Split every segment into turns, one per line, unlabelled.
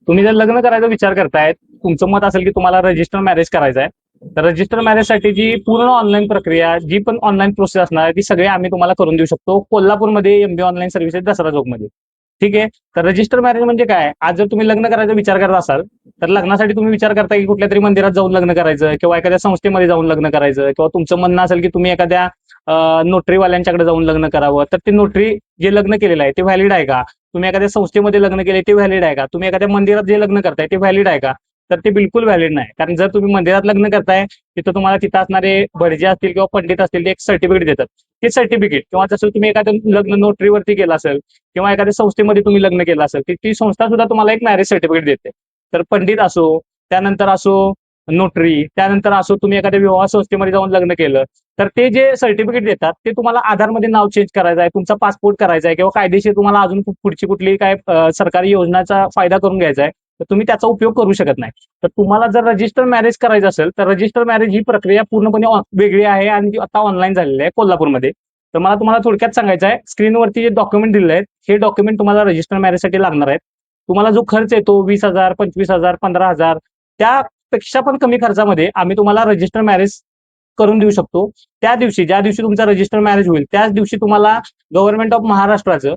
तुम्ही जर लग्न करायचा विचार करताय, तुमचं मत असेल की तुम्हाला रजिस्टर मॅरेज करायचं आहे, तर रजिस्टर मॅरेजसाठी जी पूर्ण ऑनलाईन प्रक्रिया, जी पण ऑनलाईन प्रोसेस असणार आहे, ती सगळी आम्ही तुम्हाला करून देऊ शकतो कोल्हापूरमध्ये एमबी ऑनलाईन सर्व्हिसेस दसरा चौकमध्ये. ठीक आहे. तर रजिस्टर मॅरेज म्हणजे काय? आज जर तुम्ही लग्न करायचा विचार करत असाल, तर लग्नासाठी तुम्ही विचार करता की कुठल्या तरी मंदिरात जाऊन लग्न करायचं किंवा एखाद्या संस्थेमध्ये जाऊन लग्न करायचं किंवा तुमचं म्हणणं असेल की तुम्ही एखाद्या नोटरीवाल्यांच्याकडे जाऊन लग्न करावं, तर ते नोटरी जे लग्न केलेलं आहे ते व्हॅलिड आहे का? तुम्ही एखाद्या संस्थेमध्ये लग्न केले ते व्हॅलिड आहे का? तुम्ही एखाद्या मंदिरात जे लग्न करताय ते व्हॅलिड आहे का? तर ते बिलकुल व्हॅलिड नाही. कारण जर तुम्ही मंदिरात लग्न करताय, तिथं तुम्हाला तिथं असणारे भटजे असतील किंवा पंडित असतील ते एक सर्टिफिकेट देतात. ते सर्टिफिकेट किंवा जसं तुम्ही एखादं लग्न नोटरीवरती केलं असेल किंवा एखाद्या संस्थेमध्ये तुम्ही लग्न केलं असेल, तर ती संस्था सुद्धा तुम्हाला एक मॅरेज सर्टिफिकेट देते. तर पंडित असो, त्यानंतर असो नोटरी, त्यानंतर असो तुम्ही एखाद्या विवाह संस्थेमध्ये जाऊन लग्न केलं, तर ते जे सर्टिफिकेट देतात ते तुम्हाला आधारमध्ये नाव चेंज करायचं आहे, तुमचा पासपोर्ट करायचा आहे किंवा कायदेशीर तुम्हाला अजून पुढची कुठली काय सरकारी योजनाचा फायदा करून घ्यायचा आहे, तर तुम्ही त्याचा उपयोग करू शकत नाही. तर तुम्हाला जर रजिस्टर मॅरेज करायचं असेल, तर रजिस्टर मॅरेज ही प्रक्रिया पूर्णपणे वेगळी आहे आणि ती आता ऑनलाईन झालेली आहे कोल्हापूरमध्ये. तर मला तुम्हाला थोडक्यात सांगायचं आहे, स्क्रीनवरती जे डॉक्युमेंट दिले आहेत, हे डॉक्युमेंट तुम्हाला रजिस्टर मॅरेजसाठी लागणार आहेत. तुम्हाला जो खर्च येतो 20,000, 25,000, 15,000 त्यापेक्षा पण कमी खर्चामध्ये आम्ही तुम्हाला रजिस्टर मॅरेज करून देऊ शकतो. त्या दिवशी, ज्या दिवशी तुमचा रजिस्टर मॅरेज होईल, त्याच दिवशी तुम्हाला गव्हर्नमेंट ऑफ महाराष्ट्राचं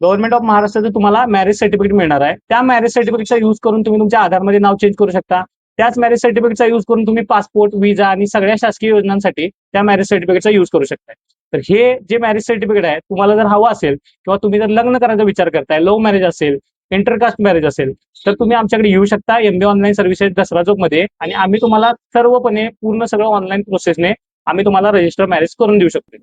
गव्हर्नमेंट ऑफ महाराष्ट्राचं तुम्हाला मॅरेज सर्टिफिकेट मिळणार आहे. त्या मॅरेज सर्टिफिकेटचा यूज करून तुम्ही तुमच्या आधारमध्ये नाव चेंज करू शकता. त्याच मॅरेज सर्टिफिकेटचा यूज करून तुम्ही पासपोर्ट, व्हिसा आणि सगळ्या शासकीय योजनांसाठी त्या मॅरेज सर्टिफिकेटचा यूज करू शकता. तर हे जे मॅरेज सर्टिफिकेट आहे, तुम्हाला जर हवं असेल किंवा तुम्ही जर लग्न करायचा विचार करताय, लव्ह मॅरेज असेल, इंटरकास्ट मॅरेज असेल, तर तुम्ही आमच्याकडे येऊ शकता एमबी ऑनलाईन सर्व्हिसेस दसरा चौकमध्ये आणि आम्ही तुम्हाला सर्वपणे पूर्ण सगळं ऑनलाईन प्रोसेसने आम्ही तुम्हाला रजिस्टर मॅरेज करून देऊ शकतो.